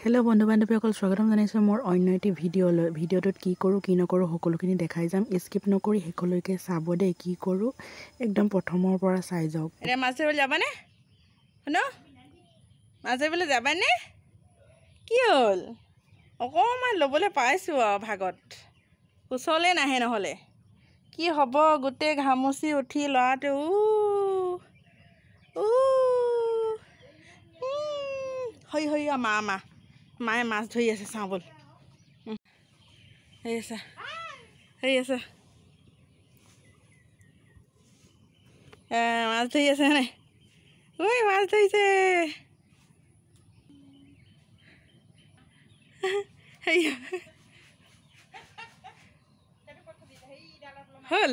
hello बंधु बान्धवीসকল স্বাগতম জানাইছো মোৰ অন্য এটি ভিডিঅ'টোত কি কৰো কি নকৰো সকলোখিনি দেখাই যাম স্কিপ নকৰি হেকলৈকে চাব দে কি কৰো একদম প্ৰথমৰ পৰা চাই যাওক এৰে মাছ ধৰিবলৈ যাবানে হনো মাছ ধৰিবলৈ যাবানে কি হ'ল অকমান লবলৈ পাইছো ভাগত কুচলে নাহে নহলে কি হ'ব গুটে ঘামুচি উঠি লৰাতে হই হই মা মায়ে মাছ ধৰি আছে চাওঁ বল হেই আছে মাছ ধৰি আছে নাই ঐ মাছ ধৰিছে হল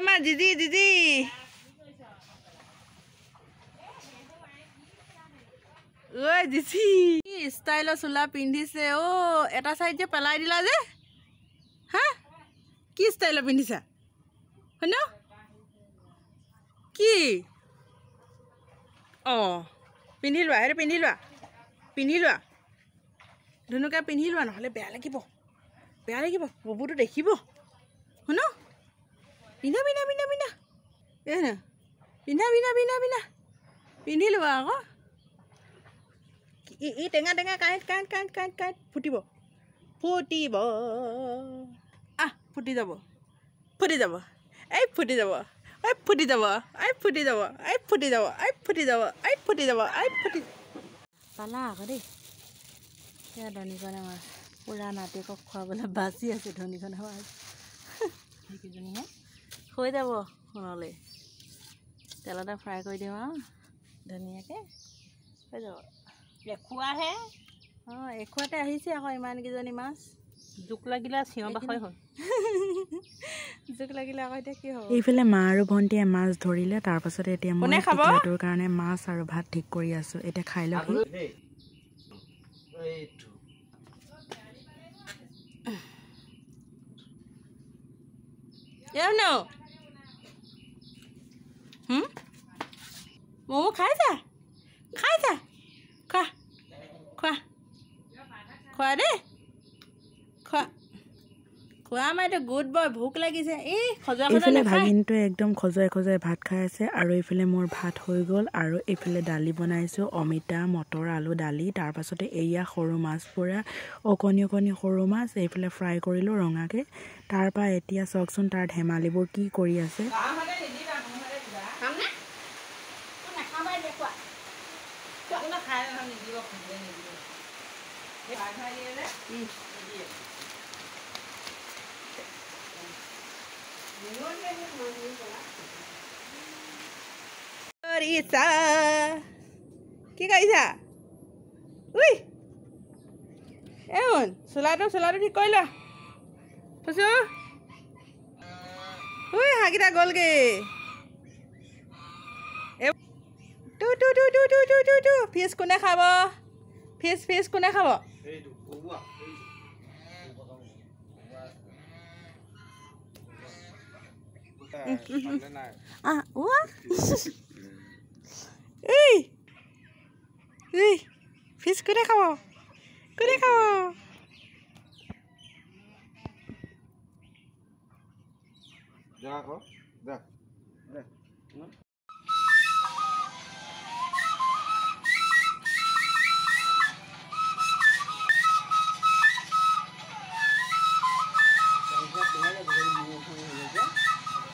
মা দিদি ঐ দিছি ষ্টাইলৰ চোলা পিন্ধিছে এটা চাইড যে পেলাই দিলা যে হা কি ষ্টাইলৰ পিন্ধিছা হয় ন কি পিন্ধি লোৱা সেইটো পিন্ধি লোৱা ধুনুকা পিন্ধি লোৱা নহ'লে বেয়া লাগিব ববুটো দেখিব শুনো পিন্ধা পিন্ধি লোৱা আকৌ ই টেঙা কাঁইট ফুটিব ফুটি যাব পালা আকৌ দেই সেয়া ধনীকণে মাছ পুৰা নাতিকক খুৱাবলৈ বাচি আছে ধনীকণে মাছ সেইকেইজনীহে হৈ যাব সোণলৈ তেলতে ফ্ৰাই কৰি দিম আৰু ধুনীয়াকৈ হৈ যাব এখুৱাহে এখুৱাতে আহিছে আকৌ ইমানকেইজনী মাছ জোক লাগিলে চিঞৰ বাখৰ হ'ল জোক লাগিলে আকৌ এতিয়া কি হ'ব এইফালে মা আৰু ভণ্টিয়ে মাছ ধৰিলে তাৰপাছতে এতিয়া মই পিঠাটোৰ কাৰণে মাছ আৰু ভাত ঠিক কৰি আছো এতিয়া খাই লওক মমো খাইছা খোৱা দেই খোৱা মাইতো গুড বয় ভোক লাগিছে এইফালে ভাগিনটোৱে একদম খজুৱাই ভাত খাই আছে আৰু এইফালে মোৰ ভাত হৈ গ'ল আৰু এইফালে দালি বনাইছোঁ অমিতা মটৰ আলু দালি তাৰপাছতে এয়া সৰু মাছ পুৰা অকণি সৰু মাছ এইফালে ফ্ৰাই কৰিলোঁ ৰঙাকৈ তাৰপৰা এতিয়া চাওকচোন তাৰ ধেমালিবোৰ কি কৰি আছে কি কৰিছা চোলাটো ঠিক কৰি লোৱা হাঁহকেইটা গ'লগে ফিছ কোনে খাব ফিছ কোনে খাব ফিছ কোনে খাব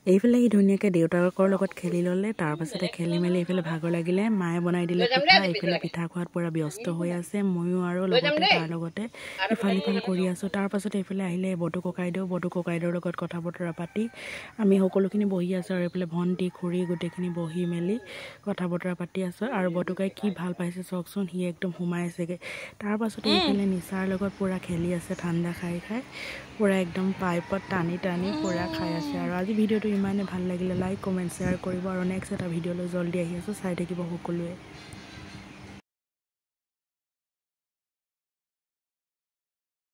এইফালে সি ধুনীয়াকৈ দেউতাকৰ লগত খেলি ল'লে তাৰপাছতে খেলি মেলি এইফালে ভাগৰ লাগিলে মায়ে বনাই দিলে পিঠা এইফালে পিঠা খোৱাত পুৰা ব্যস্ত হৈ আছে ময়ো আৰু লগতে তাৰ লগতে ইফাল কৰি আছোঁ তাৰপাছতে এইফালে আহিলে বটু ককাইদেউৰ লগত কথা বতৰা পাতি আমি সকলোখিনি বহি আছোঁ আৰু এইফালে ভণ্টি খুৰী গোটেইখিনি বহি মেলি কথা বতৰা পাতি আছোঁ আৰু বটুকাই কি ভাল পাইছে চাওকচোন সি একদম সোমাই আছেগৈ তাৰপাছতে এইফালে নিচাৰ লগত পুৰা খেলি আছে ঠাণ্ডা খাই পুৰা একদম পাইপত টানি পুৰা খাই আছে আৰু আজি ভিডিঅ'টো ইমানে ভাল লাগিলে লাইক কমেণ্ট শ্বেয়াৰ কৰিব আৰু নেক্সট এটা ভিডিঅ'লৈ জল্দি আহি আছোঁ চাই থাকিব সকলোৱে